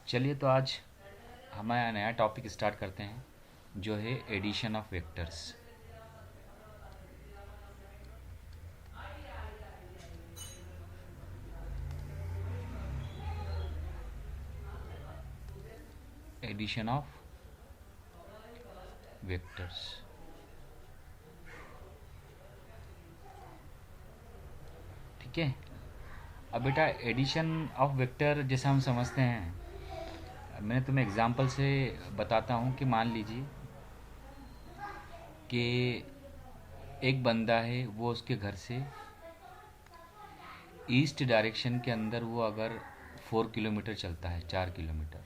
चलिए तो आज हमारा नया टॉपिक स्टार्ट करते हैं जो है addition of vectors. Addition of vectors. ठीक है। अब बेटा एडिशन ऑफ वेक्टर जैसा हम समझते हैं, मैं तुम्हें एग्जांपल से बताता हूँ कि मान लीजिए कि एक बंदा है, वो उसके घर से ईस्ट डायरेक्शन के अंदर वो अगर 4 किलोमीटर चलता है, 4 किलोमीटर,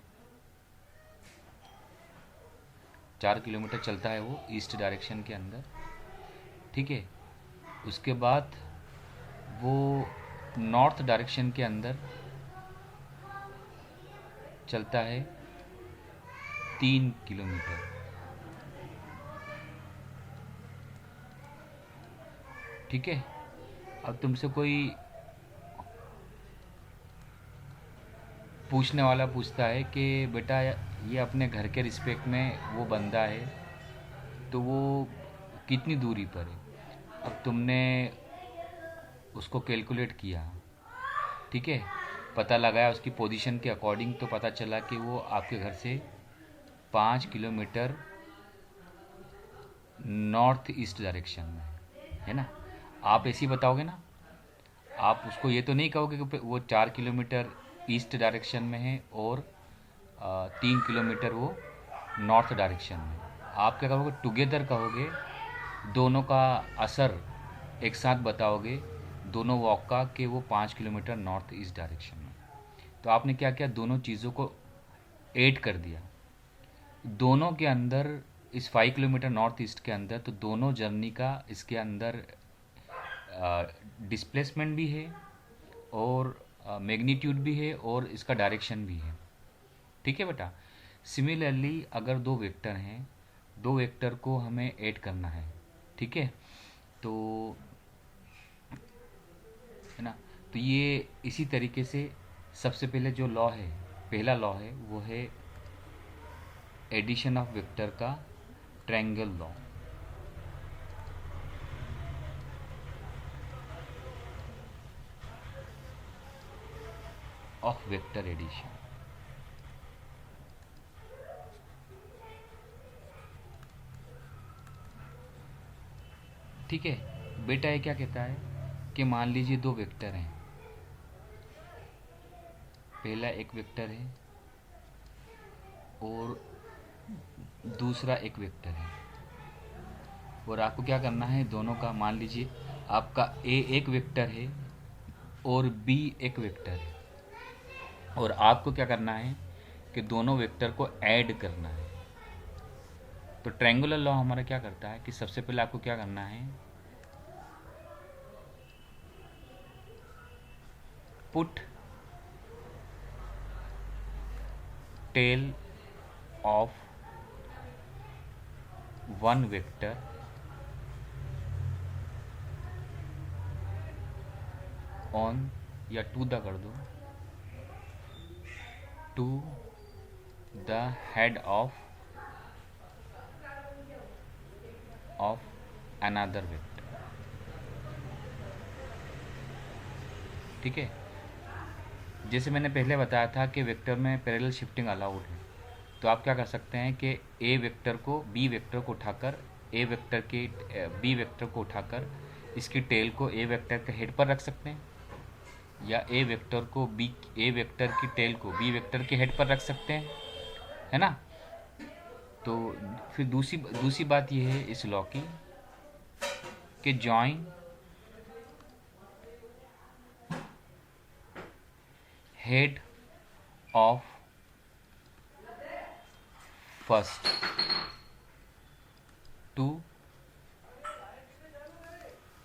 4 किलोमीटर चलता है वो ईस्ट डायरेक्शन के अंदर। ठीक है। उसके बाद वो नॉर्थ डायरेक्शन के अंदर चलता है 3 किलोमीटर। ठीक है। अब तुमसे कोई पूछने वाला पूछता है कि बेटा ये अपने घर के रिस्पेक्ट में वो बंदा है, तो वो कितनी दूरी पर है। अब तुमने उसको कैलकुलेट किया, ठीक है, पता लगाया उसकी पोजीशन के अकॉर्डिंग, तो पता चला कि वो आपके घर से 5 किलोमीटर नॉर्थ ईस्ट डायरेक्शन में है ना। आप ऐसे ही बताओगे ना, आप उसको ये तो नहीं कहोगे कि वो 4 किलोमीटर ईस्ट डायरेक्शन में है और 3 किलोमीटर वो नॉर्थ डायरेक्शन में। आप क्या कहोगे, टुगेदर कहोगे, दोनों का असर एक साथ बताओगे, दोनों वॉक का, कि वो 5 किलोमीटर नॉर्थ ईस्ट डायरेक्शन में। तो आपने क्या किया, दोनों चीज़ों को ऐड कर दिया दोनों के अंदर। इस 5 किलोमीटर नॉर्थ ईस्ट के अंदर तो दोनों जर्नी का इसके अंदर डिस्प्लेसमेंट भी है और मैग्नीट्यूड भी है और इसका डायरेक्शन भी है। ठीक है बेटा। सिमिलरली अगर दो वेक्टर हैं, दो वेक्टर को हमें ऐड करना है, ठीक है, तो है ना, तो ये इसी तरीके से सबसे पहले जो लॉ है, पहला लॉ है, वो है एडिशन ऑफ वेक्टर का triangle law. Of vector addition. ठीक है बेटा। ये क्या कहता है कि मान लीजिए दो वेक्टर हैं, पहला एक वेक्टर है और दूसरा एक वेक्टर है, और आपको क्या करना है, दोनों का, मान लीजिए आपका ए एक वेक्टर है और बी एक वेक्टर है, और आपको क्या करना है कि दोनों वेक्टर को ऐड करना है। तो ट्रायंगुलर लॉ हमारा क्या करता है कि सबसे पहले आपको क्या करना है, put tail of one vector on, या टू द कर दो, to the head of another vector. ठीक है। जैसे मैंने पहले बताया था कि वेक्टर में पैरेलल शिफ्टिंग अलाउड है, तो आप क्या कर सकते हैं कि ए वेक्टर को बी वेक्टर को उठाकर, ए वेक्टर के बी वेक्टर को उठाकर इसकी टेल को ए वेक्टर के हेड पर रख सकते हैं, या ए वेक्टर को बी, ए वेक्टर की टेल को बी वेक्टर के हेड पर रख सकते हैं, है ना। तो फिर दूसरी बात यह है इस लॉ की कि join head of first to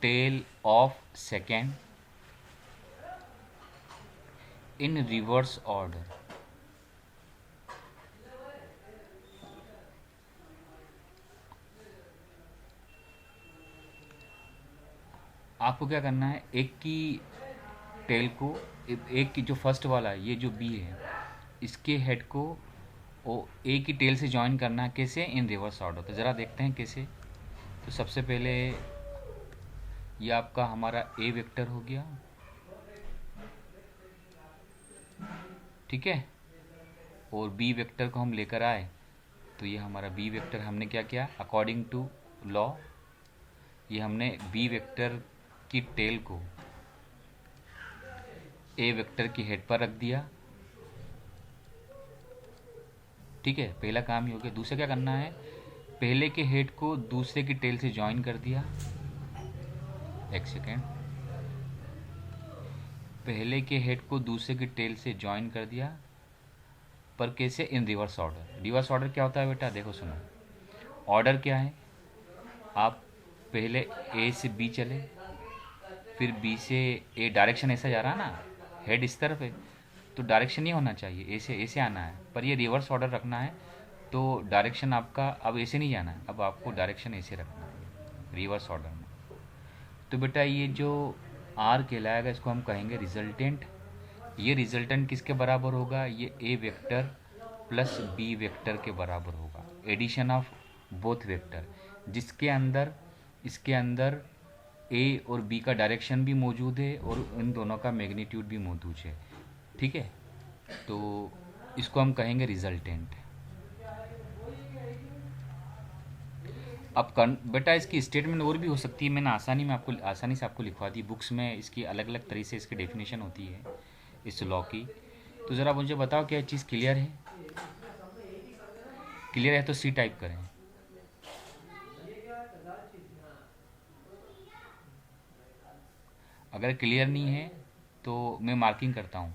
tail of second in reverse order. आपको क्या करना है, एक की टेल को, एक की जो फर्स्ट वाला है, ये जो बी है, इसके हेड को ओ ए की टेल से ज्वाइन करना है, कैसे? इन रिवर्स ऑर्डर। तो ज़रा देखते हैं कैसे। तो सबसे पहले ये आपका हमारा ए वेक्टर हो गया, ठीक है, और बी वेक्टर को हम लेकर आए, तो ये हमारा बी वेक्टर हमने क्या किया, अकॉर्डिंग टू लॉ ये हमने बी वेक्टर की टेल को ए वेक्टर की हेड पर रख दिया, ठीक है, पहला काम ही हो गया। दूसरा क्या करना है, पहले के हेड को दूसरे की टेल से ज्वाइन कर दिया। एक सेकेंड, पहले के हेड को दूसरे की टेल से ज्वाइन कर दिया, पर कैसे? इन रिवर्स ऑर्डर। रिवर्स ऑर्डर क्या होता है बेटा, देखो सुनो, ऑर्डर क्या है, आप पहले ए से बी चले, फिर बी से ए, डायरेक्शन ऐसा जा रहा है ना, हेड इस तरफ है, तो डायरेक्शन नहीं होना चाहिए, ऐसे आना है, पर ये रिवर्स ऑर्डर रखना है, तो डायरेक्शन आपका अब ऐसे नहीं जाना है, अब आपको डायरेक्शन ऐसे रखना है रिवर्स ऑर्डर में। तो बेटा ये जो आर कहलाएगा इसको हम कहेंगे रिजल्टेंट। ये रिजल्टेंट किसके बराबर होगा, ये ए वेक्टर प्लस बी वेक्टर के बराबर होगा, एडिशन ऑफ बोथ वेक्टर, जिसके अंदर इसके अंदर ए और बी का डायरेक्शन भी मौजूद है और इन दोनों का मैग्नीट्यूड भी मौजूद है, ठीक है। तो इसको हम कहेंगे रिजल्टेंट। अब बेटा इसकी स्टेटमेंट और भी हो सकती है, मैंने आसानी से आपको लिखवा दी, बुक्स में इसकी अलग अलग तरीके से इसकी डेफिनेशन होती है इस लॉ की। तो ज़रा मुझे बताओ क्या चीज़ क्लियर है? क्लियर है तो सी टाइप करें। अगर क्लियर नहीं है तो मैं मार्किंग करता हूँ,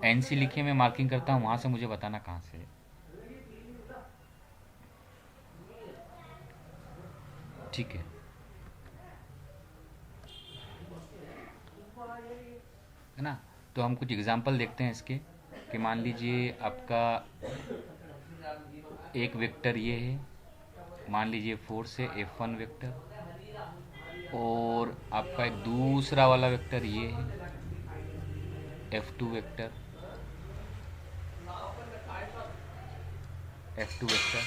एन सी लिखिए, मैं मार्किंग करता हूँ, वहाँ से मुझे बताना कहाँ से है, ठीक है ना। तो हम कुछ एग्जांपल देखते हैं इसके, कि मान लीजिए आपका एक वेक्टर ये है, मान लीजिए फोर्स है F1 वेक्टर, और आपका एक दूसरा वाला वेक्टर ये है F2 वेक्टर, F2 वेक्टर,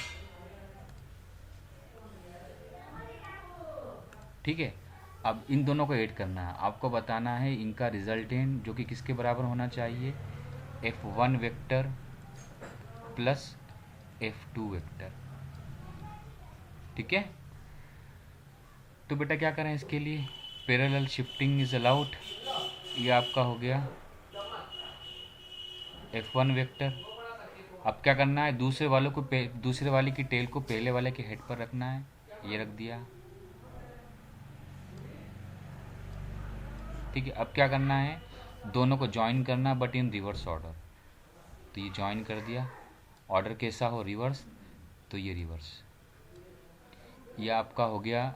ठीक है। अब इन दोनों को ऐड करना है, आपको बताना है इनका रिजल्टेंट जो कि किसके बराबर होना चाहिए, F1 vector plus F2 vector, ठीक है। तो बेटा क्या करें इसके लिए, पैरेलल शिफ्टिंग इज अलाउड, ये आपका हो गया F1 वेक्टर। अब क्या करना है, दूसरे वाले की टेल को पहले वाले के हेड पर रखना है, ये रख दिया, ठीक है। अब क्या करना है, दोनों को ज्वाइन करना, बट इन रिवर्स ऑर्डर, तो ये ज्वाइन कर दिया, ऑर्डर कैसा हो, रिवर्स, तो ये रिवर्स, ये आपका हो गया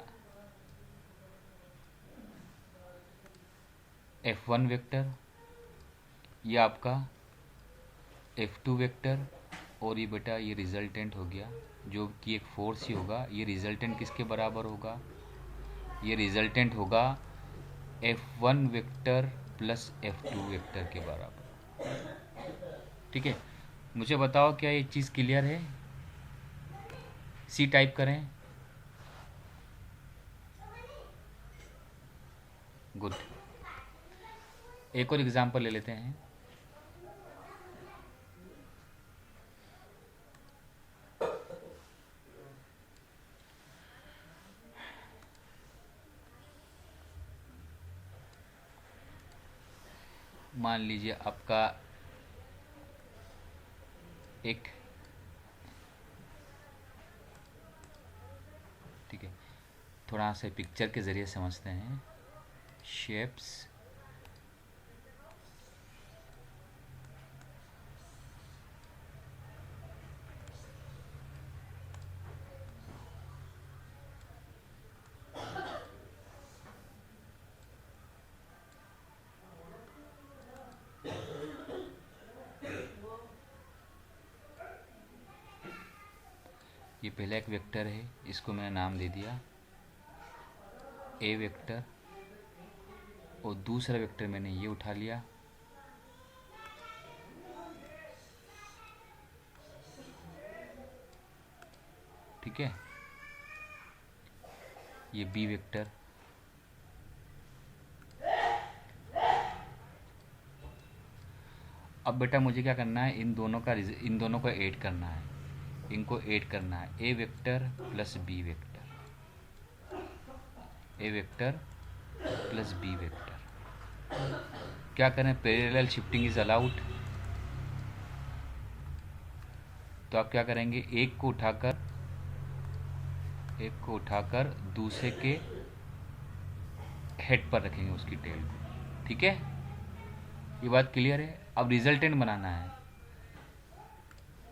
F1 वेक्टर, ये आपका F2 वेक्टर, और ये बेटा ये रिजल्टेंट हो गया, जो कि एक फोर्स ही होगा। ये रिजल्टेंट किसके बराबर होगा, ये रिजल्टेंट होगा F1 vector plus F2 vector के बराबर, ठीक है। मुझे बताओ क्या ये चीज़ क्लियर है? सी टाइप करें। गुड। एक और एग्जांपल ले लेते हैं। मान लीजिए आपका एक, ठीक है, थोड़ा सा पिक्चर के ज़रिए समझते हैं। शेप्स, ये पहला एक वेक्टर है, इसको मैंने नाम दे दिया ए वेक्टर, और दूसरा वेक्टर मैंने ये उठा लिया, ठीक है, ये बी वेक्टर, अब बेटा मुझे क्या करना है, इन दोनों को ऐड करना है, इनको ऐड करना है, A vector plus B vector, A vector plus B vector. क्या करें, पैरेलल शिफ्टिंग इज अलाउड, तो आप क्या करेंगे, एक को उठाकर दूसरे के हेड पर रखेंगे, उसकी टेल को। ठीक है, ये बात क्लियर है। अब रिजल्टेंट बनाना है,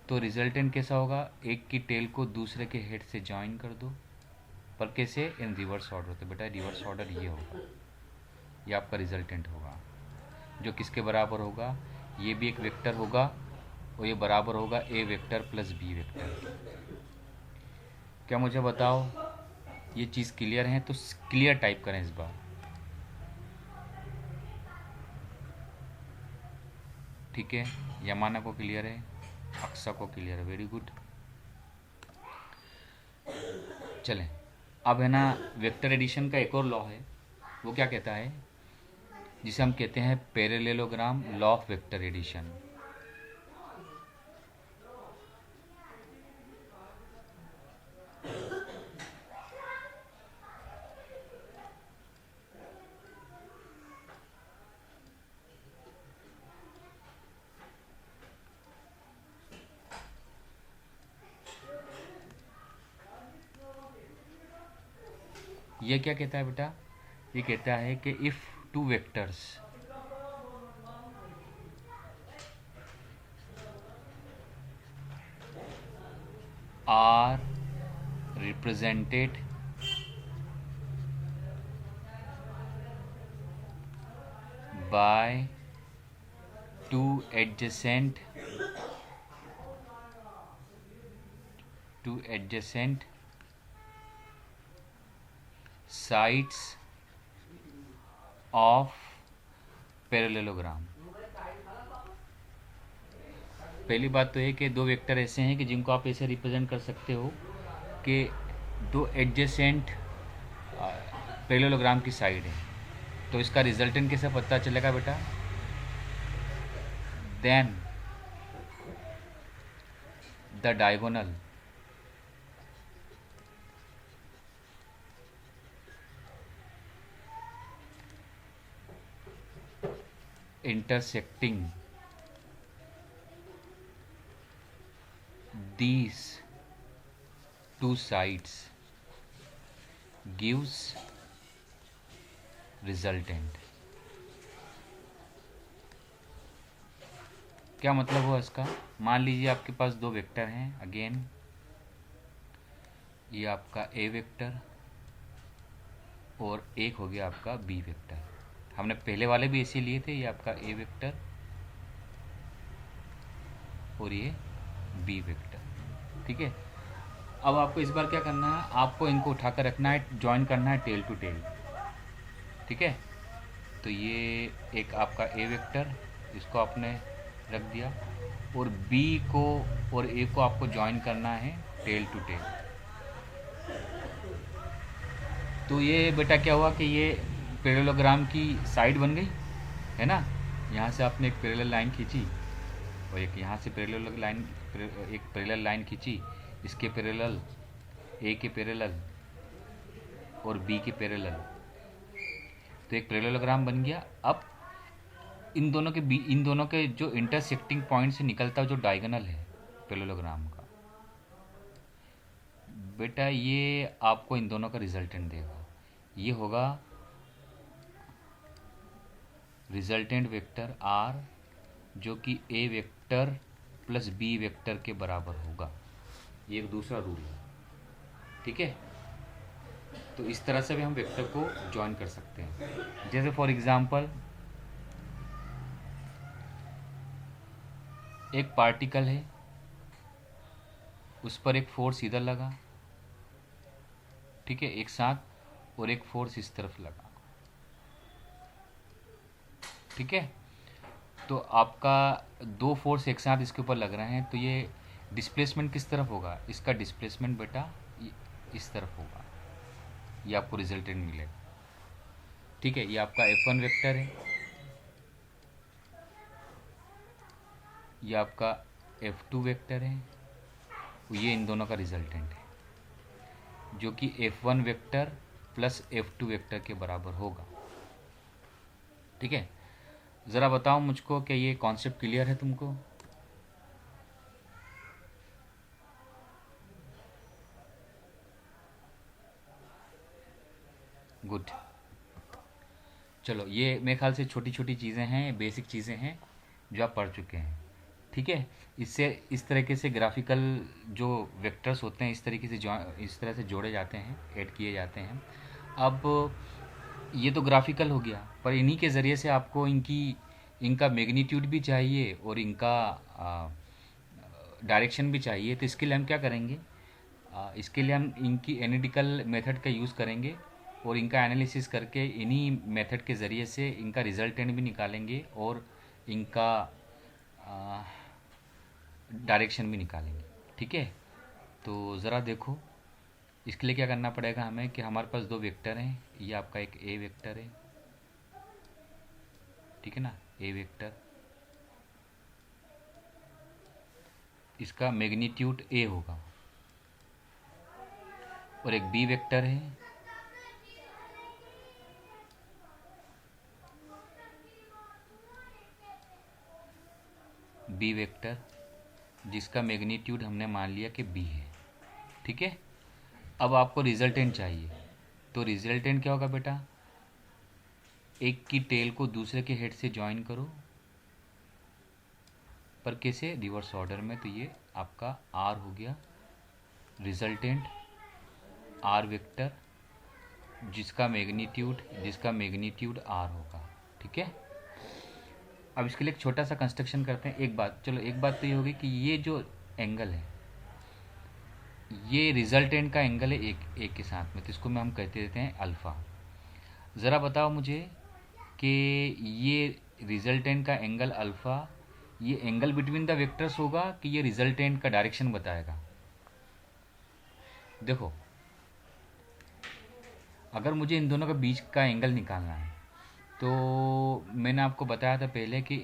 तो रिजल्टेंट कैसा होगा, एक की टेल को दूसरे के हेड से ज्वाइन कर दो, पर कैसे, इन रिवर्स ऑर्डर। तो बेटा रिवर्स ऑर्डर ये होगा, ये आपका रिजल्टेंट होगा, जो किसके बराबर होगा, ये भी एक वेक्टर होगा और ये बराबर होगा ए वेक्टर प्लस बी वेक्टर। क्या मुझे बताओ, ये चीज़ क्लियर है? तो क्लियर टाइप करें इस बार। ठीक है, यमाना को क्लियर है, अक्सा को क्लियर है, वेरी गुड। चलें, अब है ना, वेक्टर एडिशन का एक और लॉ है, वो क्या कहता है, जिसे हम कहते हैं parallelogram law of vector addition. ये क्या कहता है बेटा, ये कहता है कि if two vectors are represented by two adjacent sides of parallelogram. पहली बात तो है कि दो वेक्टर ऐसे हैं कि जिनको आप ऐसे रिप्रेजेंट कर सकते हो कि दो एडजेसेंट पैरेललोग्राम की साइड है। तो इसका रिजल्टेंट कैसे पता चलेगा बेटा, then the diagonal intersecting these two sides gives resultant। क्या मतलब हुआ इसका, मान लीजिए आपके पास दो वेक्टर हैं, अगेन ये आपका ए वेक्टर और एक हो गया आपका बी वेक्टर। हमने पहले वाले भी ऐसे लिए थे, ये आपका ए वेक्टर और ये बी वेक्टर। ठीक है, अब आपको इस बार क्या करना है, आपको इनको उठाकर रखना है, ज्वाइन करना है टेल टू टेल। ठीक है, तो ये एक आपका ए वेक्टर, इसको आपने रख दिया, और बी को और ए को आपको ज्वाइन करना है टेल टू टेल। तो ये बेटा क्या हुआ कि ये पैरेललोग्राम की साइड बन गई है ना। यहाँ से आपने एक पैरेलल लाइन खींची और एक यहाँ से एक पैरेलल लाइन खींची, इसके पैरेलल, ए के पैरेलल और बी के पैरेलल, तो एक पैरेललोग्राम बन गया। अब इन दोनों के जो इंटरसेक्टिंग पॉइंट से निकलता जो डायगोनल है पैरेललोग्राम का, बेटा ये आपको इन दोनों का रिजल्टेंट देगा। ये होगा रिजल्टेंट वेक्टर आर, जो कि ए वेक्टर प्लस बी वेक्टर के बराबर होगा। ये एक दूसरा रूल है। ठीक है, तो इस तरह से भी हम वेक्टर को ज्वाइन कर सकते हैं। जैसे फॉर एग्जांपल एक पार्टिकल है, उस पर एक फोर्स इधर लगा, ठीक है, एक साथ, और एक फोर्स इस तरफ लगा। ठीक है, तो आपका दो फोर्स एक साथ इसके ऊपर लग रहे हैं, तो ये डिस्प्लेसमेंट किस तरफ होगा, इसका डिस्प्लेसमेंट बेटा इस तरफ होगा, ये आपको रिजल्टेंट मिलेगा। ठीक है, ये आपका F1 वेक्टर है, ये आपका F2 वेक्टर है, ये इन दोनों का रिजल्टेंट है जो कि F1 vector plus F2 vector के बराबर होगा। ठीक है, ज़रा बताओ मुझको, क्या ये कॉन्सेप्ट क्लियर है तुमको? गुड। चलो, ये मेरे ख्याल से छोटी छोटी चीज़ें हैं, बेसिक चीज़ें हैं जो आप पढ़ चुके हैं। ठीक है, इससे इस तरीके से ग्राफिकल जो वेक्टर्स होते हैं इस तरह से जोड़े जाते हैं, ऐड किए जाते हैं। अब ये तो ग्राफिकल हो गया, पर इन्हीं के ज़रिए से आपको इनका मैग्नीट्यूड भी चाहिए और इनका डायरेक्शन भी चाहिए। तो इसके लिए हम क्या करेंगे, इसके लिए हम इनकी एनालिटिकल मेथड का यूज़ करेंगे और इनका एनालिसिस करके इन्हीं मेथड के ज़रिए से इनका रिजल्टेंट भी निकालेंगे और इनका डायरेक्शन भी निकालेंगे। ठीक है, तो ज़रा देखो, इसके लिए क्या करना पड़ेगा हमें कि हमारे पास दो वेक्टर हैं। ये आपका एक ए वेक्टर है, ठीक है ना, ए वेक्टर, इसका मैग्नीट्यूड ए होगा, और एक बी वेक्टर है, बी वेक्टर जिसका मैग्नीट्यूड हमने मान लिया कि बी है। ठीक है, अब आपको रिजल्टेंट चाहिए, तो रिजल्टेंट क्या होगा बेटा, एक की टेल को दूसरे के हेड से ज्वाइन करो, पर कैसे, रिवर्स ऑर्डर में। तो ये आपका आर हो गया रिजल्टेंट, आर वेक्टर जिसका मैग्नीट्यूड आर होगा। ठीक है, अब इसके लिए एक छोटा सा कंस्ट्रक्शन करते हैं। एक बात तो ये होगी कि ये जो एंगल है, ये रिजल्टेंट का एंगल है एक के साथ में, तो इसको हम कहते देते हैं अल्फ़ा। ज़रा बताओ मुझे कि ये रिजल्टेंट का एंगल अल्फ़ा, ये एंगल बिटवीन द वेक्टर्स होगा कि ये रिजल्टेंट का डायरेक्शन बताएगा? देखो, अगर मुझे इन दोनों के बीच का एंगल निकालना है, तो मैंने आपको बताया था पहले कि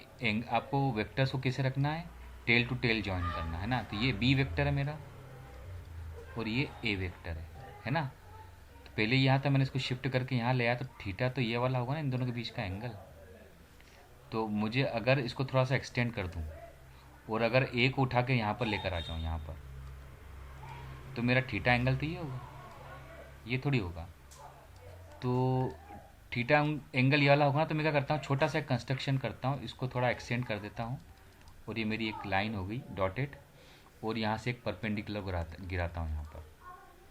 आपको वेक्टर्स को कैसे रखना है, टेल टू टेल जॉइन करना है ना। तो ये बी वेक्टर है मेरा और ये ए वेक्टर है ना। तो पहले यहाँ था, मैंने इसको शिफ्ट करके यहाँ ले आया, तो थीटा तो ये वाला होगा ना इन दोनों के बीच का एंगल। तो मुझे अगर इसको थोड़ा सा एक्सटेंड कर दूँ और अगर ए को उठा के यहाँ पर लेकर आ जाऊँ यहाँ पर, तो मेरा थीटा एंगल तो ये होगा, ये थोड़ी होगा। तो थीटा एंगल ये वाला होगा ना। तो मैं क्या करता हूँ, छोटा सा कंस्ट्रक्शन करता हूँ, इसको थोड़ा एक्सटेंड कर देता हूँ और ये मेरी एक लाइन हो गई डॉटेड, और यहाँ से एक परपेंडिकुलर गिराता हूँ यहाँ पर।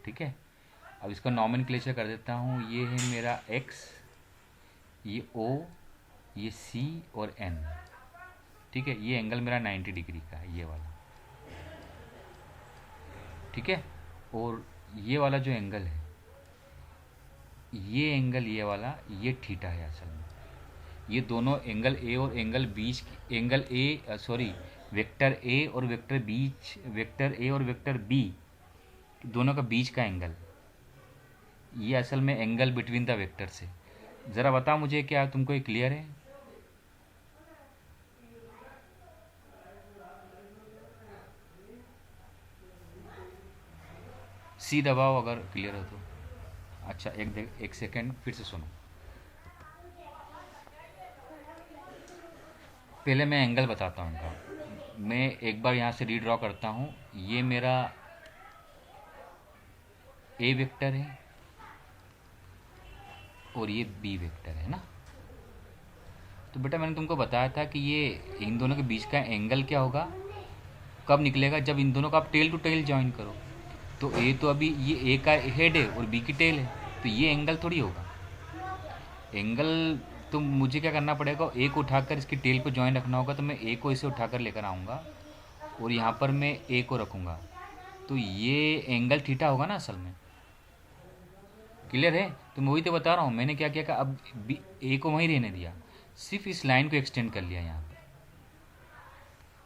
ठीक है, अब इसका नॉमेनक्लेचर कर देता हूँ। ये है मेरा एक्स, ये ओ, ये सी और एन। ठीक है, ये एंगल मेरा 90 डिग्री का है, ये वाला। ठीक है, और ये वाला जो एंगल है, ये एंगल ये वाला, ये थीटा है असल में। ये दोनों एंगल ए और वेक्टर ए और वेक्टर बी दोनों का बीच का एंगल, ये असल में एंगल बिटवीन द वेक्टर से। ज़रा बताओ मुझे, क्या तुमको ये क्लियर है? सी दबाओ अगर क्लियर हो तो। अच्छा, एक सेकेंड, फिर से सुनो। पहले मैं एंगल बताता हूँ इनका। मैं एक बार यहाँ से रीड्रॉ करता हूँ। ये मेरा ए वेक्टर है और ये बी वेक्टर है ना। तो बेटा मैंने तुमको बताया था कि ये इन दोनों के बीच का एंगल क्या होगा, कब निकलेगा, जब इन दोनों का आप टेल टू टेल ज्वाइन करो। तो ए तो अभी ये ए का हेड है और बी की टेल है, तो ये एंगल थोड़ी होगा। एंगल तो मुझे क्या करना पड़ेगा, ए को उठाकर इसकी टेल को ज्वाइन रखना होगा। तो मैं ए को इसे उठाकर लेकर आऊँगा और यहाँ पर मैं ए को रखूँगा, तो ये एंगल थीटा होगा ना असल में। क्लियर है? तो मैं वही तो बता रहा हूँ, मैंने क्या किया कि अब ए को वहीं रहने दिया, सिर्फ इस लाइन को एक्सटेंड कर लिया यहाँ पर,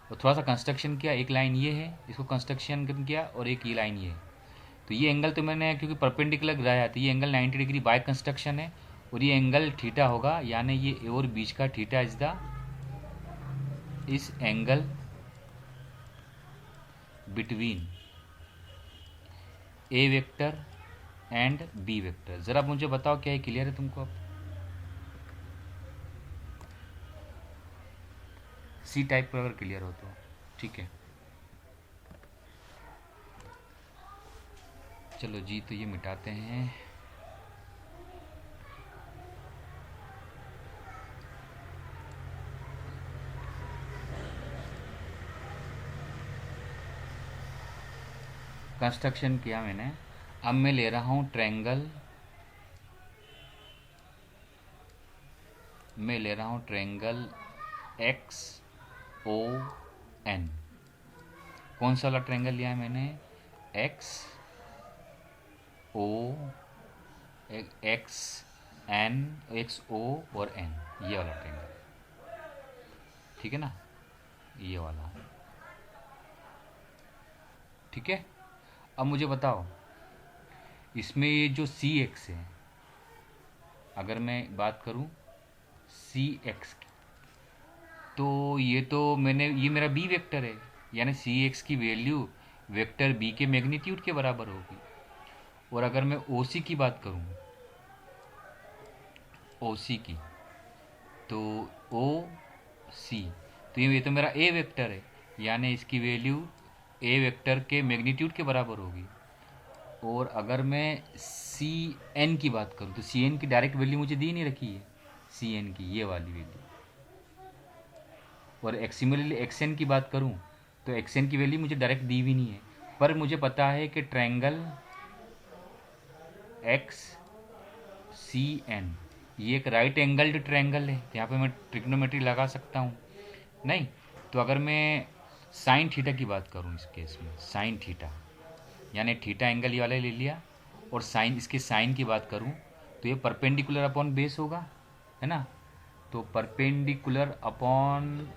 और थोड़ा सा कंस्ट्रक्शन किया। एक लाइन ये है, इसको कंस्ट्रक्शन किया, और एक ये लाइन ये है। तो ये एंगल तो मैंने क्योंकि परपेंडिकुलर गिराया है तो ये एंगल 90 डिग्री बाय कंस्ट्रक्शन है, और ये एंगल थीटा होगा, यानी ये ए और बीच का थीटा इस angle between A vector and B vector. ज़रा मुझे बताओ क्या ये क्लियर है तुमको? अब सी टाइप पर अगर क्लियर हो तो ठीक है। चलो जी, तो ये मिटाते हैं। कंस्ट्रक्शन किया मैंने। अब मैं ले रहा हूँ ट्रायंगल, मैं ले रहा हूँ ट्रायंगल एक्स ओ एन। कौन सा वाला ट्रायंगल लिया है मैंने? एक्स ओ, एक्स एन, एक्स ओ और एन, ये वाला ट्रायंगल, ठीक है ना, ये वाला, ठीक है। अब मुझे बताओ इसमें ये जो सी एक्स है, अगर मैं बात करूं सी एक्स की, तो ये तो मैंने, ये मेरा बी वेक्टर है, यानी सी एक्स की वैल्यू वेक्टर बी के मैग्नीट्यूड के बराबर होगी। और अगर मैं ओ सी की बात करूं, ओ सी की, तो ओ सी, तो ये तो मेरा ए वेक्टर है, यानी इसकी वैल्यू ए वेक्टर के मैग्नीट्यूड के बराबर होगी। और अगर मैं सी एन की बात करूँ तो सी एन की डायरेक्ट वैल्यू मुझे दी नहीं रखी है, सी एन की ये वाली वैल्यू। और सिमिलरली एक्स एन की बात करूँ तो एक्स एन की वैल्यू मुझे डायरेक्ट दी भी नहीं है, पर मुझे पता है कि ट्रायंगल एक्स सी एन ये एक राइट एंगल्ड ट्रायंगल है, यहाँ पे मैं ट्रिग्नोमेट्री लगा सकता हूँ। नहीं तो अगर मैं साइन थीटा की बात करूँ, इस केस में साइन थीटा, यानी थीटा एंगल ये वाला ले लिया, और साइन, इसके साइन की बात करूं तो ये परपेंडिकुलर अपॉन बेस होगा, है ना। तो परपेंडिकुलर अपॉन,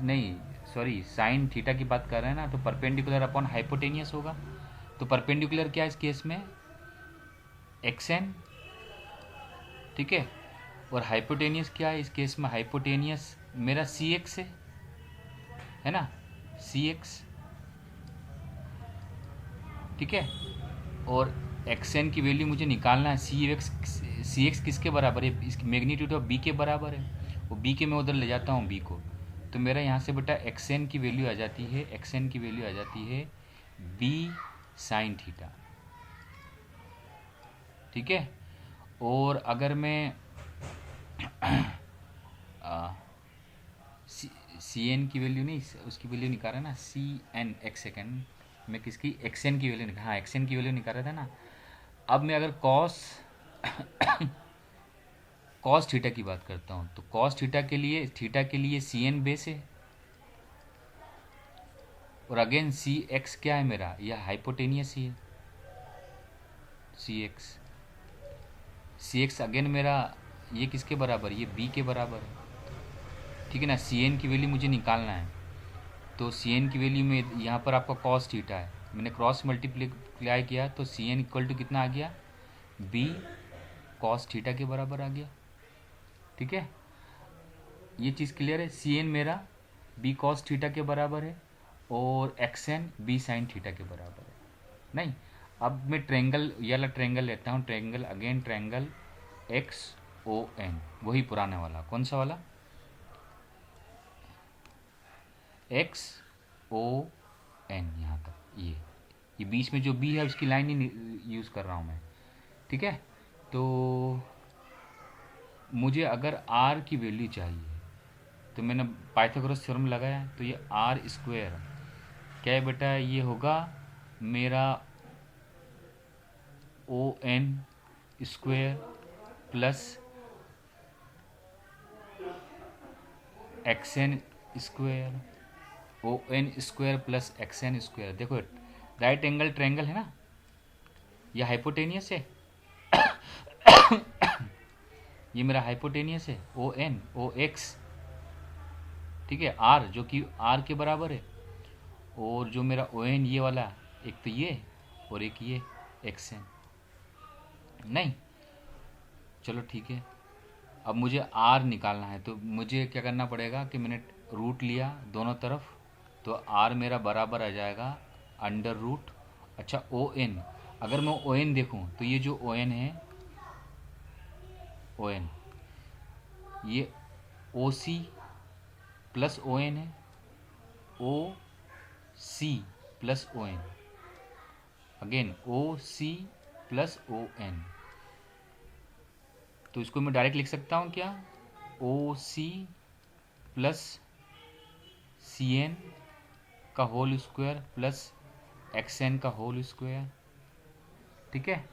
नहीं सॉरी, साइन थीटा की बात कर रहे हैं ना, तो परपेंडिकुलर अपॉन हाइपोटेनियस होगा। तो परपेंडिकुलर क्या है इस केस में? एक्स एन, ठीक है। और हाइपोटेनियस क्या है इस केस में? हाइपोटेनियस मेरा सी एक्स है ना, सी एक्स, ठीक है। और एक्स एन की वैल्यू मुझे निकालना है, सी एक्स किसके बराबर है? इसकी मैग्नीट्यूड ऑफ बी के बराबर है, वो बी के मैं उधर ले जाता हूँ बी को, तो मेरा यहाँ से बेटा एक्स एन की वैल्यू आ जाती है, एक्स एन की वैल्यू आ जाती है बी साइन थीटा, ठीक है। और अगर मैं सी एन की वैल्यू नहीं, उसकी वैल्यू निकाल रहा है ना, सी एन, एक सेकेंड, मैं किसकी, एक्स एन की वैल्यू निकाल, हाँ एक्स एन की वैल्यू निकाल रहा था ना। अब मैं अगर कॉस कॉस थीटा की बात करता हूँ, तो कॉस थीटा के लिए सी एन बेस है, और अगेन सी एक्स क्या है मेरा, यह हाइपोटेनियस ही है, सी एक्स अगेन मेरा ये किसके बराबर, ये बी के बराबर है, ठीक है ना। सी एन की वैल्यू मुझे निकालना है, तो सी एन की वैल्यू में यहाँ पर आपका कॉस थीटा है, मैंने क्रॉस मल्टीप्लाई किया तो सी एन इक्वल टू कितना आ गया, बी कॉस थीटा के बराबर आ गया, ठीक है। ये चीज़ क्लियर है, सी एन मेरा बी कॉस थीटा के बराबर है, और X N B sine theta के बराबर है। नहीं, अब मैं ट्रायंगल, ये वाला ट्रायंगल लेता हूँ, triangle again triangle X O N, वही पुराने वाला, कौन सा वाला, एक्स ओ एन, यहाँ तक ये बीच में जो बी है उसकी लाइन ही यूज़ कर रहा हूँ मैं, ठीक है। तो मुझे अगर आर की वैल्यू चाहिए तो मैंने पाइथागोरस थ्योरम लगाया, तो ये आर स्क्वायर क्या है बेटा, ये होगा मेरा O N square plus X N square, O N square plus X N square. देखो राइट एंगल ट्रायंगल है ना, यह हाइपोटेनियस है ये मेरा हाइपोटेनियस है, ओ एन ओ एक्स, ठीक है, आर जो कि आर के बराबर है, और जो मेरा ओ एन ये वाला, एक तो ये, और एक ये एक्स एन, नहीं चलो ठीक है। अब मुझे आर निकालना है, तो मुझे क्या करना पड़ेगा कि मैंने रूट लिया दोनों तरफ, तो आर मेरा बराबर आ जाएगा अंडर रूट, अच्छा ओ एन, अगर मैं ओ एन देखूँ तो ये जो ओ एन है, ओ एन, ये ओ सी प्लस ओ एन है, O C plus O N, again O C plus O N, तो इसको मैं डायरेक्ट लिख सकता हूँ क्या, O C plus C N का whole square plus X N का होल स्क्वायर, ठीक है।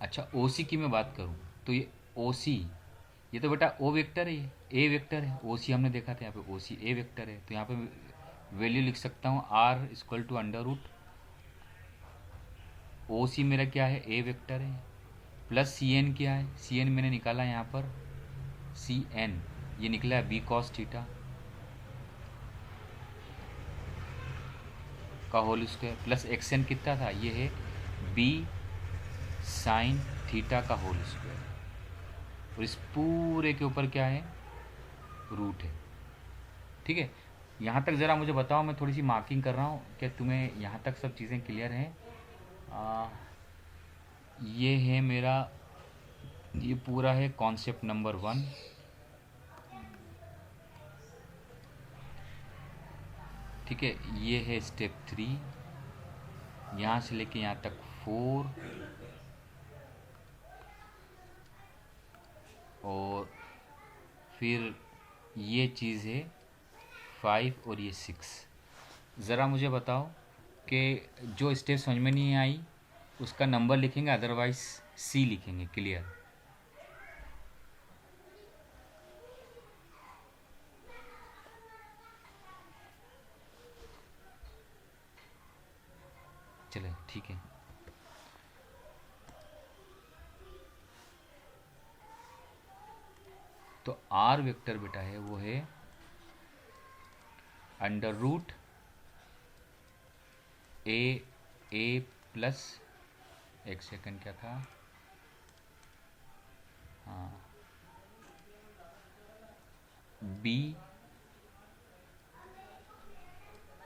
अच्छा ओ सी की मैं बात करूँ तो ये ओ सी, ये तो बेटा ओ वेक्टर है, ये ए वेक्टर है, ओ सी हमने देखा था यहाँ पे, ओ सी ए वेक्टर है, तो यहाँ पे वैल्यू लिख सकता हूँ R equal to under root, O C मेरा क्या है, ए वेक्टर है, प्लस सी एन क्या है, सी एन मैंने निकाला यहाँ पर, सी एन ये निकला है बी कॉस थीटा का whole square, plus X N कितना था, ये है बी साइन थीटा का होल स्क्वायर, और इस पूरे के ऊपर क्या है, रूट है, ठीक है। यहाँ तक ज़रा मुझे बताओ, मैं थोड़ी सी मार्किंग कर रहा हूँ, क्या तुम्हें यहाँ तक सब चीज़ें क्लियर हैं। ये है मेरा, ये पूरा है कॉन्सेप्ट नंबर 1, ठीक है। ये है स्टेप 3, यहाँ से लेके यहाँ तक 4, और फिर ये चीज़ है 5 और ये 6। ज़रा मुझे बताओ कि जो स्टेप समझ में नहीं आई उसका नंबर लिखेंगे, अदरवाइज सी लिखेंगे, क्लियर। चले ठीक है। तो आर वेक्टर बेटा है वो है अंडर रूट ए प्लस, एक सेकंड क्या था, हाँ, बी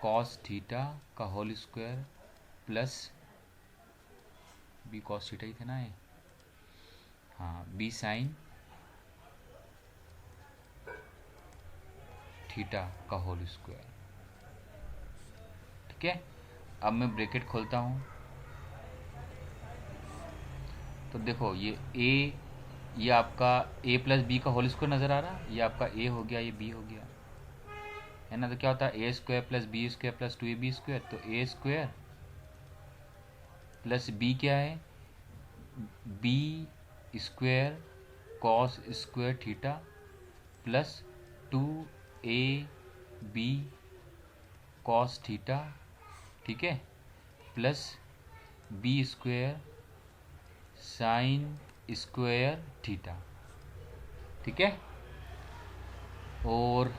कॉस थीटा का whole square plus B cos theta ही था ना ये, हाँ, बी साइन थीटा का होल स्क्वायर, ठीक है। अब मैं ब्रैकेट खोलता हूँ, तो देखो ये आपका ए प्लस बी का होल स्क्वायर नज़र आ रहा है, ये आपका ए हो गया, ये बी हो गया, है ना। तो क्या होता है, A square plus B square plus 2ab square, तो ए स्क्वायर प्लस बी क्या है, B square cos square theta plus 2ab cos theta, ठीक है, plus B square sine square theta, ठीक है। और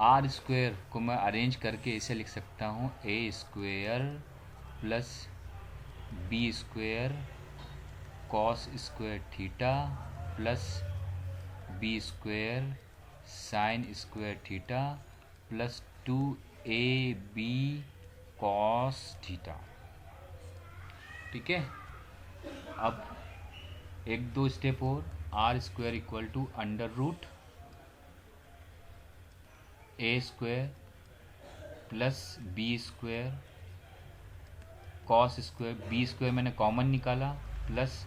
आर स्क्वायर को मैं अरेंज करके इसे लिख सकता हूँ A square plus B square cos square theta plus B square sine square theta plus 2ab cos theta, ठीक है। अब एक दो स्टेप और, R square equal to under root A square plus B square cos square, B square मैंने common निकाला, plus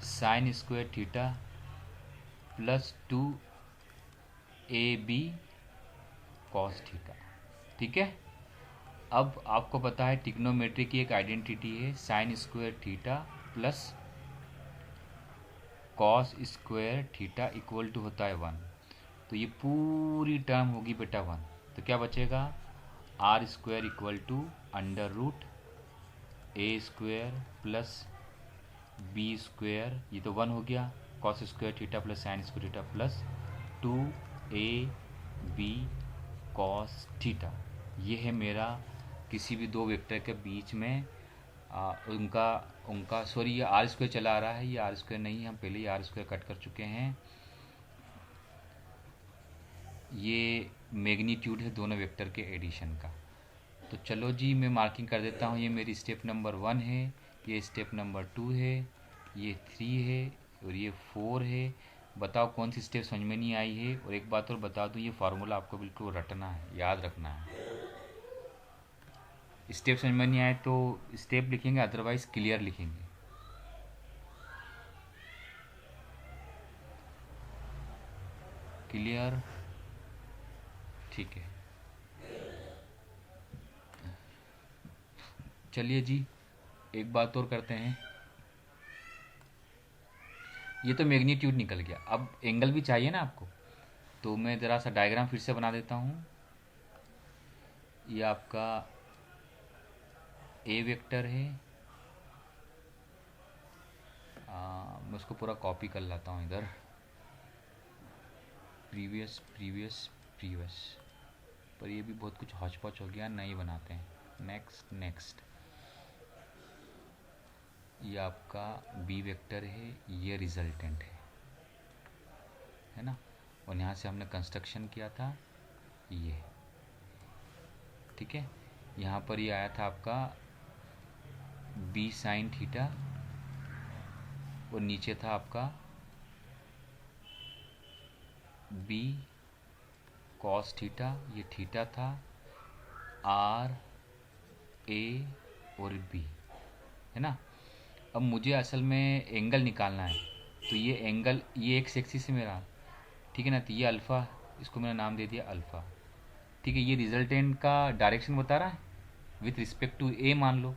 sine square theta plus 2ab cos theta, ठीक है। अब आपको पता है ट्रिग्नोमेट्री की एक आइडेंटिटी है, sine square theta plus cos square theta equal to होता है 1, तो ये पूरी टर्म होगी बेटा 1, तो क्या बचेगा, R square equal to under root A square plus B square, ये तो 1 हो गया, cos square theta plus sine square theta plus 2ab cos theta. ये है मेरा किसी भी दो वेक्टर के बीच में उनका उनका सॉरी, ये आर स्क्वायर चला आ रहा है, ये आर स्क्वायर नहीं है, हम पहले ही आर स्क्वायर कट कर चुके हैं। ये मैग्नीट्यूड है दोनों वेक्टर के एडिशन का। तो चलो जी, मैं मार्किंग कर देता हूँ। ये मेरी स्टेप नंबर 1 है, ये स्टेप नंबर 2 है, ये 3 है और ये 4 है। बताओ कौन सी स्टेप समझ में नहीं आई है। और एक बात और बता दूँ, ये फार्मूला आपको बिल्कुल रटना है, याद रखना है। स्टेप समझ में नहीं आए तो स्टेप लिखेंगे, अदरवाइज क्लियर लिखेंगे। क्लियर, ठीक है। चलिए जी, एक बात और करते हैं। ये तो मैग्नीट्यूड निकल गया, अब एंगल भी चाहिए ना आपको, तो मैं ज़रा सा डायग्राम फिर से बना देता हूँ। ये आपका ए वेक्टर है, मैं उसको पूरा कॉपी कर लाता हूँ इधर, प्रीवियस प्रीवियस प्रीवियस, पर ये भी बहुत कुछ हौच पौच हो गया, नए बनाते हैं। नेक्स्ट नेक्स्ट, ये आपका बी वेक्टर है, ये रिजल्टेंट है ना। और यहाँ से हमने कंस्ट्रक्शन किया था ये, ठीक है। यहाँ पर ये आया था आपका बी साइन थीटा और नीचे था आपका बी कॉस थीटा, ये थीटा था, आर ए और बी, है ना। अब मुझे असल में एंगल निकालना है, तो ये एंगल, ये एक्स एक्सिस है मेरा, ठीक है ना। तो ये अल्फ़ा, इसको मैंने नाम दे दिया अल्फ़ा, ठीक है। ये रिजल्टेंट का डायरेक्शन बता रहा है विथ रिस्पेक्ट टू ए मान लो,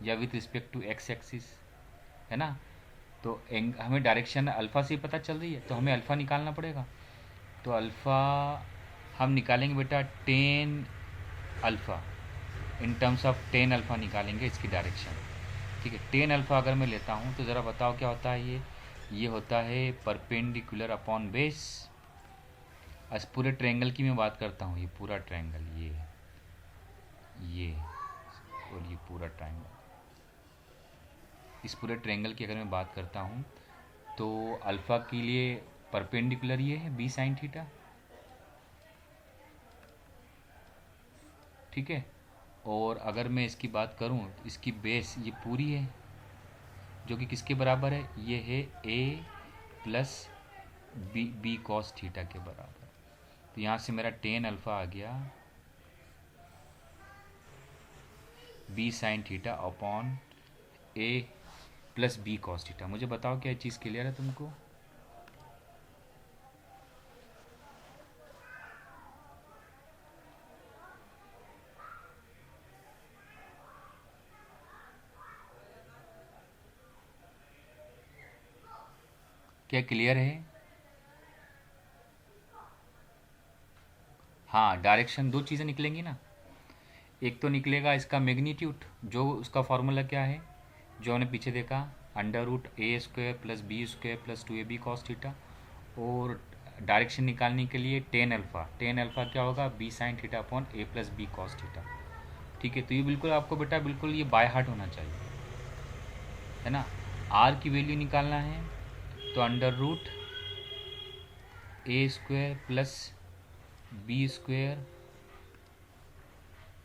या with respect to X axis, है ना। तो हमें डायरेक्शन अल्फ़ा से ही पता चल रही है, तो हमें अल्फ़ा निकालना पड़ेगा। तो अल्फ़ा हम निकालेंगे बेटा 10 alpha, in terms of 10 alpha निकालेंगे इसकी डायरेक्शन, ठीक है। 10 अल्फ़ा अगर मैं लेता हूँ तो ज़रा बताओ क्या होता है ये होता है परपेंडिकुलर अपॉन बेस। आज पूरे ट्रायंगल की मैं बात करता हूँ, ये पूरा ट्रायंगल, ये और ये पूरा ट्रायंगल, इस पूरे ट्रायंगल की अगर मैं बात करता हूँ तो अल्फ़ा के लिए परपेंडिकुलर ये है बी साइन थीटा, ठीक है। और अगर मैं इसकी बात करूँ तो इसकी बेस ये पूरी है, जो कि किसके बराबर है, ये है ए प्लस बी कॉस थीटा के बराबर। तो यहाँ से मेरा 10 अल्फ़ा आ गया बी साइन थीटा अपॉन ए प्लस बी कॉस थीटा। मुझे बताओ क्या चीज़ क्लियर है तुमको। क्या क्लियर है। हाँ, डायरेक्शन दो चीज़ें निकलेंगी ना, एक तो निकलेगा इसका मैग्नीट्यूड, जो उसका फॉर्मूला क्या है जो हमने पीछे देखा, √a² plus b² plus 2ab cos theta. और डायरेक्शन निकालने के लिए 10 अल्फ़ा, 10 अल्फ़ा क्या होगा, बी साइन थीटा अपॉन ए प्लस बी कॉस थीटा, ठीक है। तो ये बिल्कुल आपको बेटा बिल्कुल ये बाय हार्ट होना चाहिए, है ना। आर की वैल्यू निकालना है तो √a² प्लस b²,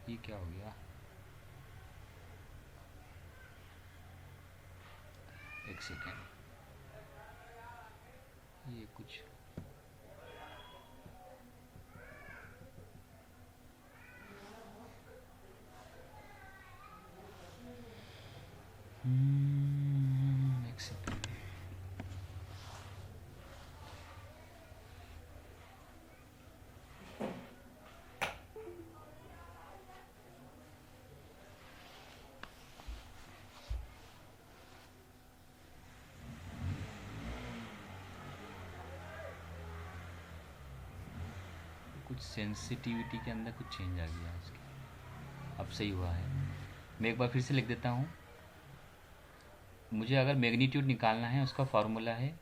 ये क्या हो गया, एक सेकेंड, ये कुछ एक सेकेंड, कुछ सेंसिटिविटी के अंदर कुछ चेंज आ गया इसके, अब सही हुआ है। मैं एक बार फिर से लिख देता हूँ। मुझे अगर मैग्नीट्यूड निकालना है, उसका फार्मूला है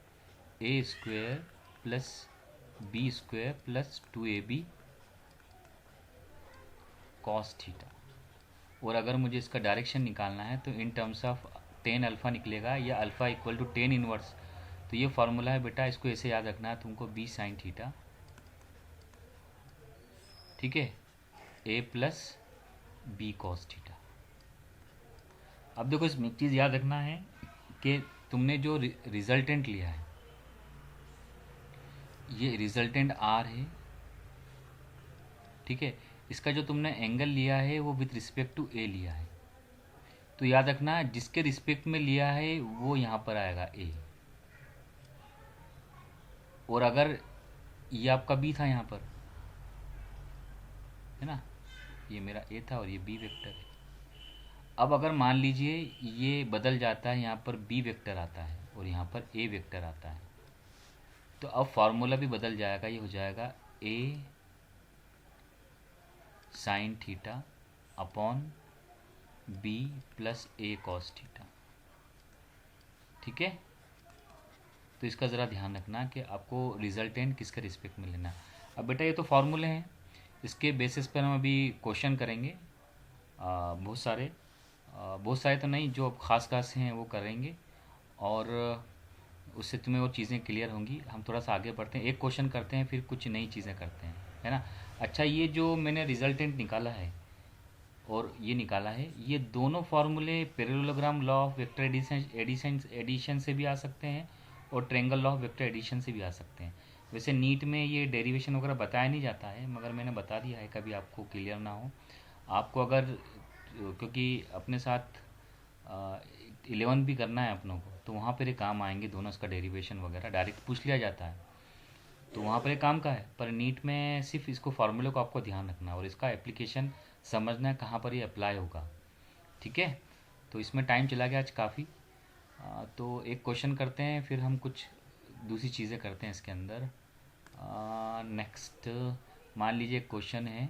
a² plus b² plus 2ab cos theta. और अगर मुझे इसका डायरेक्शन निकालना है तो in terms of tan alpha निकलेगा, या alpha equal to tan inverse. तो ये फार्मूला है बेटा, इसको ऐसे याद रखना है तुमको, बी साइन थीटा, ठीक है, ए प्लस बी कॉस थीटा। अब देखो इसमें एक चीज़ याद रखना है कि तुमने जो रिजल्टेंट लिया है, ये रिजल्टेंट आर है, ठीक है। इसका जो तुमने एंगल लिया है वो विथ रिस्पेक्ट टू ए लिया है। तो याद रखना जिसके रिस्पेक्ट में लिया है वो यहाँ पर आएगा ए। और अगर ये आपका बी था यहाँ पर, है ना, ये मेरा ए था और ये बी वेक्टर है। अब अगर मान लीजिए ये बदल जाता है, यहाँ पर बी वेक्टर आता है और यहाँ पर ए वेक्टर आता है, तो अब फार्मूला भी बदल जाएगा। ये हो जाएगा A sine theta upon B plus A cos theta, ठीक है। तो इसका ज़रा ध्यान रखना कि आपको रिजल्टेंट किसके रिस्पेक्ट में लेना है। अब बेटा ये तो फार्मूले हैं, इसके बेसिस पर हम अभी क्वेश्चन करेंगे बहुत सारे तो नहीं, जो ख़ास हैं वो करेंगे, और उससे तुम्हें वो चीज़ें क्लियर होंगी। हम थोड़ा सा आगे बढ़ते हैं, एक क्वेश्चन करते हैं फिर कुछ नई चीज़ें करते हैं, है ना। अच्छा, ये जो मैंने रिजल्टेंट निकाला है और ये निकाला है, ये दोनों फार्मूले parallelogram law of vector addition से भी आ सकते हैं और triangle law of vector addition से भी आ सकते हैं। वैसे नीट में ये डेरिवेशन वगैरह बताया नहीं जाता है, मगर मैंने बता दिया है, कभी आपको क्लियर ना हो। आपको अगर, क्योंकि अपने साथ 11 भी करना है अपनों को, तो वहाँ पर ये काम आएंगे दोनों, इसका डेरिवेशन वगैरह डायरेक्ट पूछ लिया जाता है, तो वहाँ पर ये काम का है। पर नीट में सिर्फ इसको फार्मूले को आपको ध्यान रखना और इसका एप्लीकेशन समझना है कहाँ पर ये अप्लाई होगा, ठीक है। तो इसमें टाइम चला गया आज काफ़ी, तो एक क्वेश्चन करते हैं फिर हम कुछ दूसरी चीज़ें करते हैं इसके अंदर। नेक्स्ट मान लीजिए क्वेश्चन है,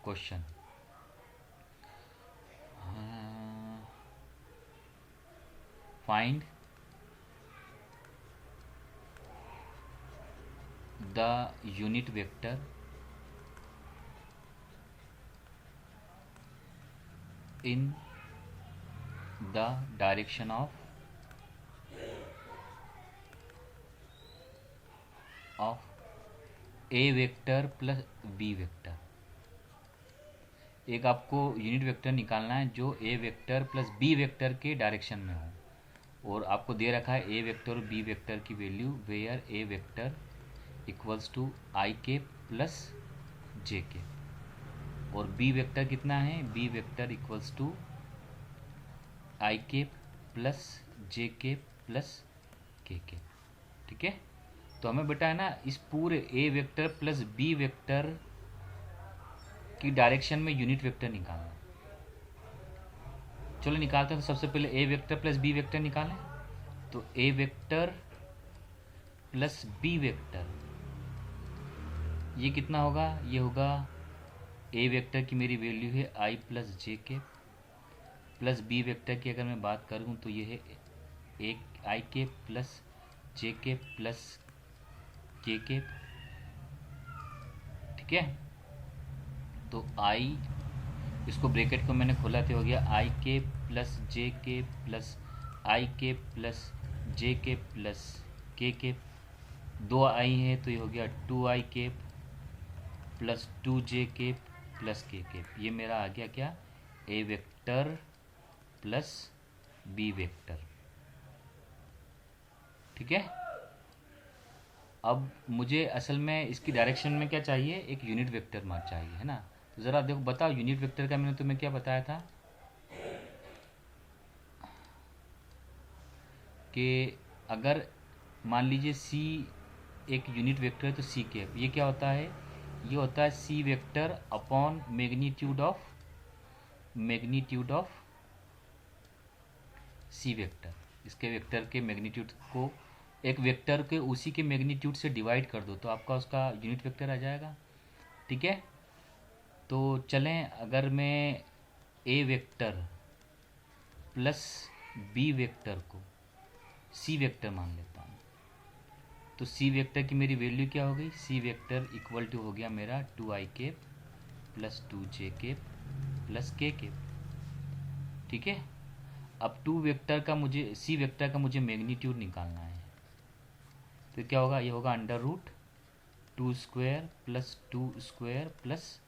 question find the unit vector in the direction of a vector plus b vector. एक आपको यूनिट वेक्टर निकालना है जो a vector plus b vector के डायरेक्शन में हो, और आपको दे रखा है a वेक्टर और b वेक्टर की value, where a vector equals to i के प्लस j के, और b वेक्टर कितना है, b vector equals to I के प्लस जे के प्लस के, ठीक है। तो हमें बेटा है ना इस पूरे ए वेक्टर प्लस बी वेक्टर की डायरेक्शन में यूनिट वेक्टर निकालना। चलो निकालते हैं। तो सबसे पहले ए वेक्टर प्लस बी वेक्टर निकालें, तो ए वेक्टर प्लस बी वेक्टर ये कितना होगा, ये होगा ए वेक्टर की मेरी वैल्यू है आई प्लस जे के, प्लस बी वेक्टर की अगर मैं बात करूं तो ये है एक आई के प्लस जे के प्लस के, ठीक है। तो आई, इसको ब्रैकेट को मैंने खोला तो हो गया आई के प्लस जे के प्लस आई के प्लस जे के प्लस के, दो आई है तो ये हो गया 2i के प्लस 2j के प्लस के। ये मेरा आ गया क्या, ए वेक्टर प्लस बी वेक्टर, ठीक है। अब मुझे असल में इसकी डायरेक्शन में क्या चाहिए, एक यूनिट वेक्टर मान चाहिए, है ना। तो ज़रा देखो बताओ, यूनिट वेक्टर का मैंने तुम्हें क्या बताया था कि अगर मान लीजिए सी एक यूनिट वेक्टर है तो सी कैप ये क्या होता है, ये होता है C vector upon magnitude of C vector. इसके वेक्टर के मैग्नीट्यूड को एक वेक्टर के उसी के मैग्नीट्यूड से डिवाइड कर दो तो आपका उसका यूनिट वेक्टर आ जाएगा, ठीक है। तो चलें, अगर मैं ए वेक्टर प्लस बी वेक्टर को सी वेक्टर मान लेता हूँ, तो सी वेक्टर की मेरी वैल्यू क्या हो गई, सी वेक्टर इक्वल टू हो गया मेरा 2i plus 2j plus k। ठीक है, अब सी वेक्टर का मुझे मैग्नीट्यूड निकालना है। तो क्या होगा, ये होगा under root 2 square plus 2 square plus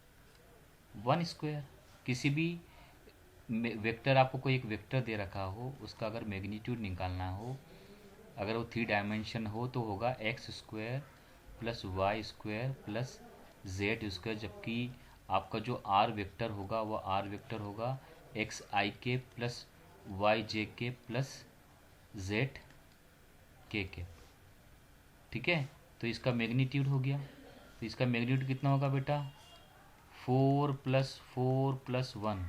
1 square. किसी भी वेक्टर, आपको कोई एक वेक्टर दे रखा हो, उसका अगर मैग्नीट्यूड निकालना हो, अगर वो 3 डायमेंशन हो तो होगा x² plus y² plus z², जबकि आपका जो r वेक्टर होगा वो r वेक्टर होगा xi plus yj plus zk। ठीक है, तो इसका मैग्नीट्यूड हो गया। तो इसका मैग्नीट्यूड कितना होगा बेटा, 4 + 4 + 1,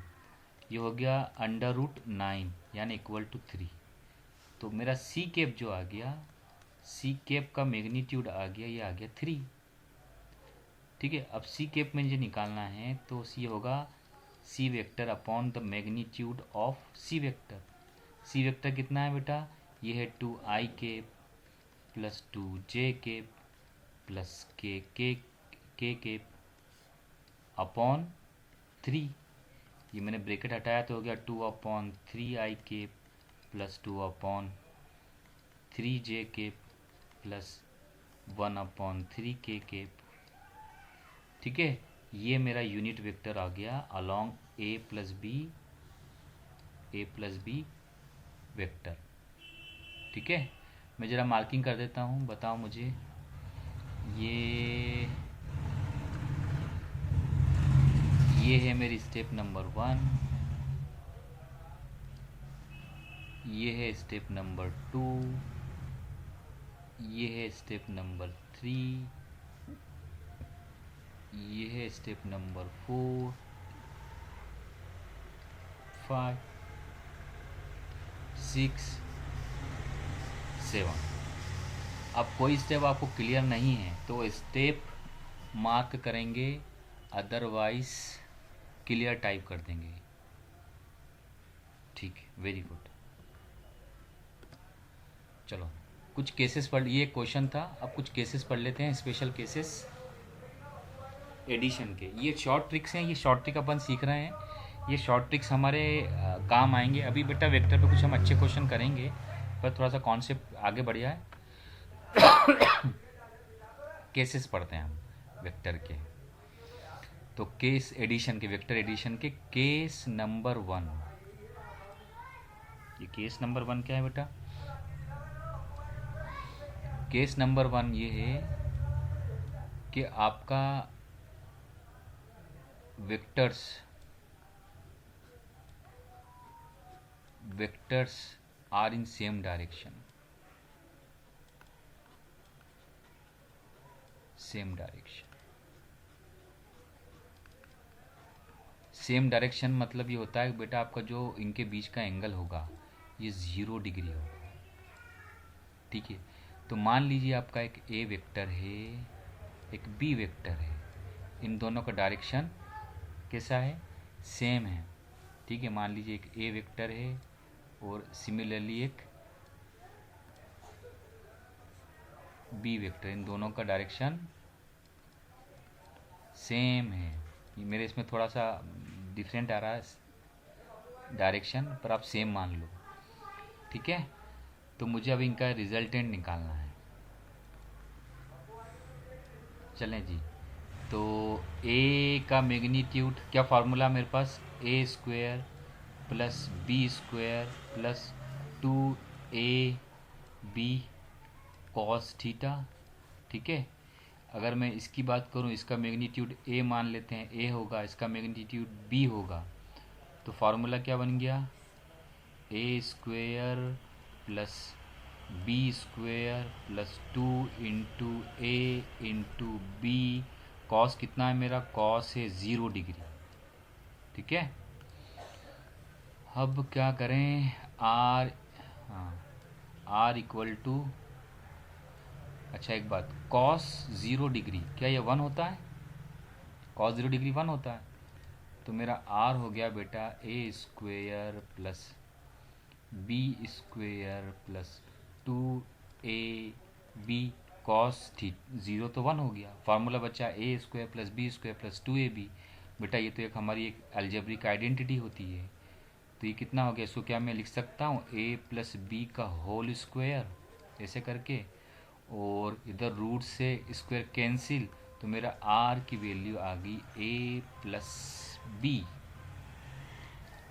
ये हो गया अंडर रूट 9 यानी इक्वल टू 3। तो मेरा सी कैप जो आ गया, सी कैप का मैग्नीट्यूड आ गया, ये आ गया 3। ठीक है, अब सी कैप में मुझे निकालना है, तो सी होगा C vector upon the magnitude of C vector. C vector कितना है बेटा, ये है 2i cap plus 2j cap plus k cap upon 3। ये मैंने ब्रैकेट हटाया तो हो गया 2/3i cap plus 2/3j cap plus 1/3k cap. ठीक है, ये मेरा यूनिट वेक्टर आ गया along a plus B vector. ठीक है, मैं ज़रा मार्किंग कर देता हूँ, बताओ मुझे। ये है मेरी स्टेप नंबर 1, ये है स्टेप नंबर 2, ये है स्टेप नंबर 3, ये है स्टेप नंबर 4, 5, 6, 7। अब कोई स्टेप आपको क्लियर नहीं है तो स्टेप मार्क करेंगे, अदरवाइज क्लियर टाइप कर देंगे। ठीक है, वेरी गुड। चलो कुछ केसेस पढ़, ये क्वेश्चन था, अब कुछ केसेस पढ़ लेते हैं, स्पेशल केसेस एडिशन के। ये शॉर्ट ट्रिक्स हैं, ये शॉर्ट ट्रिक अपन सीख रहे हैं, ये शॉर्ट ट्रिक्स हमारे काम आएंगे। अभी बेटा वेक्टर पे कुछ हम अच्छे क्वेश्चन करेंगे, पर थोड़ा सा कॉन्सेप्ट आगे बढ़ जाए। केसेस पढ़ते हैं हम वेक्टर के। तो केस एडिशन के, वेक्टर एडिशन के केस नंबर 1। ये केस नंबर 1 क्या है बेटा, केस नंबर 1 ये है कि आपका vectors are in same direction. Same direction मतलब ये होता है कि बेटा आपका जो इनके बीच का एंगल होगा ये 0 डिग्री होगा। ठीक है, तो मान लीजिए आपका एक ए वेक्टर है, एक बी वेक्टर है, इन दोनों का डायरेक्शन कैसा है, सेम है। ठीक है, मान लीजिए एक ए वेक्टर है और सिमिलरली एक बी वेक्टर, इन दोनों का डायरेक्शन सेम है। मेरे इसमें थोड़ा सा डिफरेंट आ रहा है डायरेक्शन, पर आप सेम मान लो। ठीक है, तो मुझे अब इनका रिजल्टेंट निकालना है। चलें जी, तो ए का मैग्नीट्यूड क्या फार्मूला मेरे पास, a² plus b² plus 2ab cos theta. ठीक है, अगर मैं इसकी बात करूं, इसका मैग्नीट्यूड a मान लेते हैं, a होगा, इसका मैग्नीट्यूड b होगा, तो फार्मूला क्या बन गया, a² plus b² plus 2 into A into B. Cos कितना है मेरा, कॉस है 0 डिग्री। ठीक है, अब क्या करें, आर, हाँ आर इक्वल टू, अच्छा एक बात, कॉस 0 डिग्री क्या ये 1 होता है, कॉस 0 डिग्री 1 होता है। तो मेरा आर हो गया बेटा a² plus b² plus 2ab cos थी 0 तो 1 हो गया, फार्मूला बचा A square plus B square plus 2ab। बेटा ये तो एक हमारी एक अलजेब्रिक आइडेंटिटी होती है, तो ये कितना हो गया, इसको क्या मैं लिख सकता हूँ a प्लस बी का होल स्क्वायर ऐसे करके, और इधर रूट से स्क्वायर कैंसिल, तो मेरा r की वैल्यू आ गई a प्लस बी।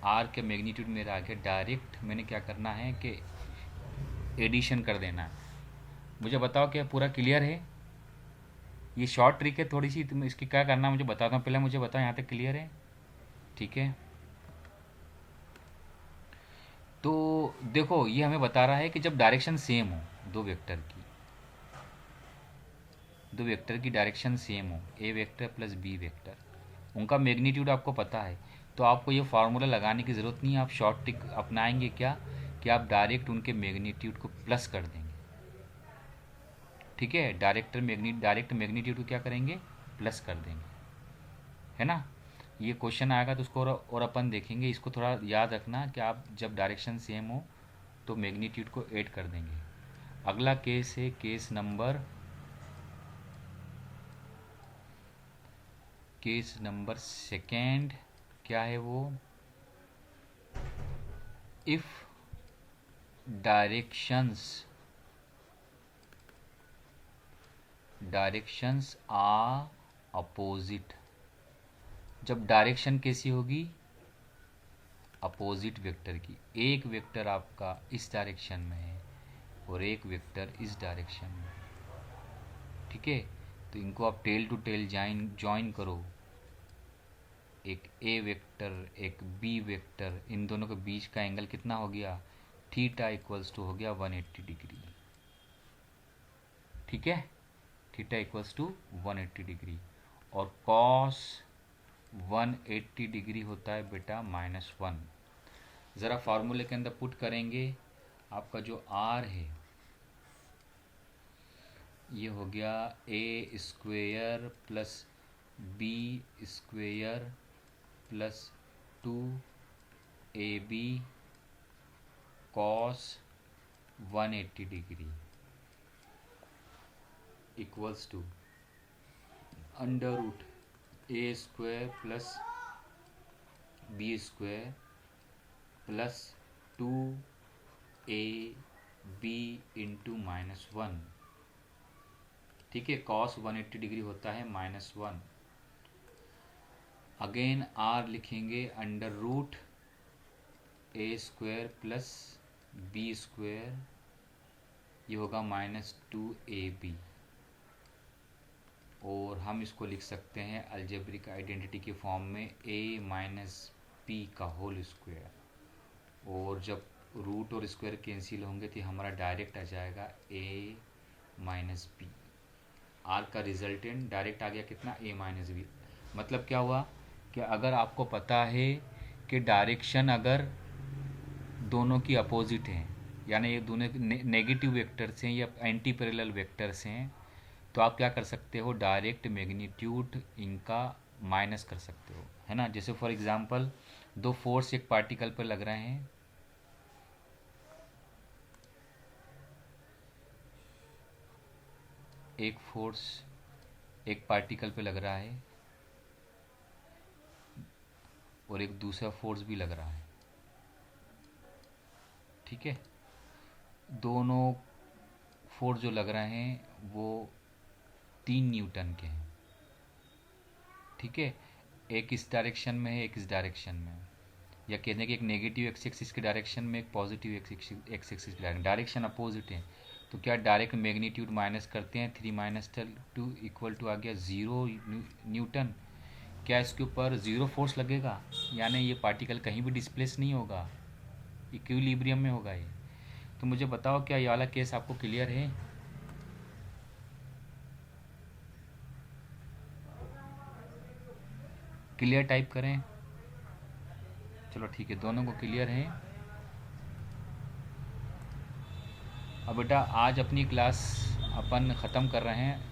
आर के मैग्नीट्यूड मेरा आ गया, डायरेक्ट मैंने क्या करना है कि एडिशन कर देना है। मुझे बताओ क्या पूरा क्लियर है? ये शॉर्ट ट्रिक है थोड़ी सी, तुम इसकी क्या करना मुझे बताता हूँ, पहले मुझे बताओ यहाँ तक क्लियर है? ठीक है, तो देखो ये हमें बता रहा है कि जब डायरेक्शन सेम हो दो वेक्टर की डायरेक्शन सेम हो, ए वेक्टर प्लस बी वेक्टर, उनका मैग्नीट्यूड आपको पता है, तो आपको ये फार्मूला लगाने की ज़रूरत नहीं है। आप शॉर्ट ट्रिक अपनाएंगे क्या कि आप डायरेक्ट उनके मैग्नीट्यूड को प्लस कर देंगे। ठीक है, डायरेक्ट मैग्नीट्यूड को क्या करेंगे, प्लस कर देंगे, है ना। ये क्वेश्चन आएगा तो उसको और अपन देखेंगे। इसको थोड़ा याद रखना कि आप जब डायरेक्शन सेम हो तो मैग्नीट्यूड को ऐड कर देंगे। अगला केस है केस नंबर सेकेंड। क्या है वो, इफ डायरेक्शंस आर अपोजिट। जब डायरेक्शन कैसी होगी, अपोजिट वेक्टर की, एक वेक्टर आपका इस डायरेक्शन में है और एक वेक्टर इस डायरेक्शन में, ठीक है, तो इनको आप टेल टू टेल ज्वाइन करो, एक ए वेक्टर एक बी वेक्टर, इन दोनों के बीच का एंगल कितना हो गया, थीटा इक्वल्स टू हो गया 180 डिग्री। ठीक है, थीटा इक्वल्स टू 180 डिग्री, और कॉस 180 डिग्री होता है बेटा -1। ज़रा फार्मूले के अंदर पुट करेंगे, आपका जो आर है ये हो गया A square plus B square plus 2ab cos 180 degree equals to under root A square plus B square plus 2ab into -1। ठीक है, कॉस 180 डिग्री होता है -1। अगेन आर लिखेंगे under root A square plus B square, ये होगा -2ab, और हम इसको लिख सकते हैं अलजेब्रिक आइडेंटिटी के फॉर्म में a माइनस बी का होल स्क्वायर, और जब रूट और स्क्वायर कैंसिल होंगे तो हमारा डायरेक्ट आ जाएगा a माइनस बी। आर का रिजल्टेंट डायरेक्ट आ गया कितना, a माइनस बी। मतलब क्या हुआ कि अगर आपको पता है कि डायरेक्शन अगर दोनों की अपोजिट हैं, यानी ये दोनों नेगेटिव वेक्टर्स हैं या एंटी पैरेलल वेक्टर्स हैं, तो आप क्या कर सकते हो, डायरेक्ट मैग्नीट्यूड इनका माइनस कर सकते हो, है ना। जैसे फॉर एग्जांपल दो फोर्स एक पार्टिकल पर लग रहे हैं, एक फोर्स एक पार्टिकल पे लग रहा है और एक दूसरा फोर्स भी लग रहा है, ठीक है। दोनों फोर्स जो लग रहे हैं वो 3 न्यूटन के हैं, ठीक है। एक इस डायरेक्शन में है, एक इस डायरेक्शन में, या कहने कि एक नेगेटिव एक्स एक्सिस की डायरेक्शन में, एक पॉजिटिव एक्स एक्सिस की डायरेक्शन अपोजिट है, तो क्या डायरेक्ट मैग्नीट्यूड माइनस करते हैं, 3 - 2 इक्वल टू आ गया 0 न्यूटन। क्या इसके ऊपर 0 फोर्स लगेगा, यानी ये पार्टिकल कहीं भी डिस्प्लेस नहीं होगा, इक्विलिब्रियम में होगा ये। तो मुझे बताओ क्या ये वाला केस आपको क्लियर है? क्लियर टाइप करें, चलो ठीक है, दोनों को क्लियर है। अब बेटा आज अपनी क्लास अपन ख़त्म कर रहे हैं।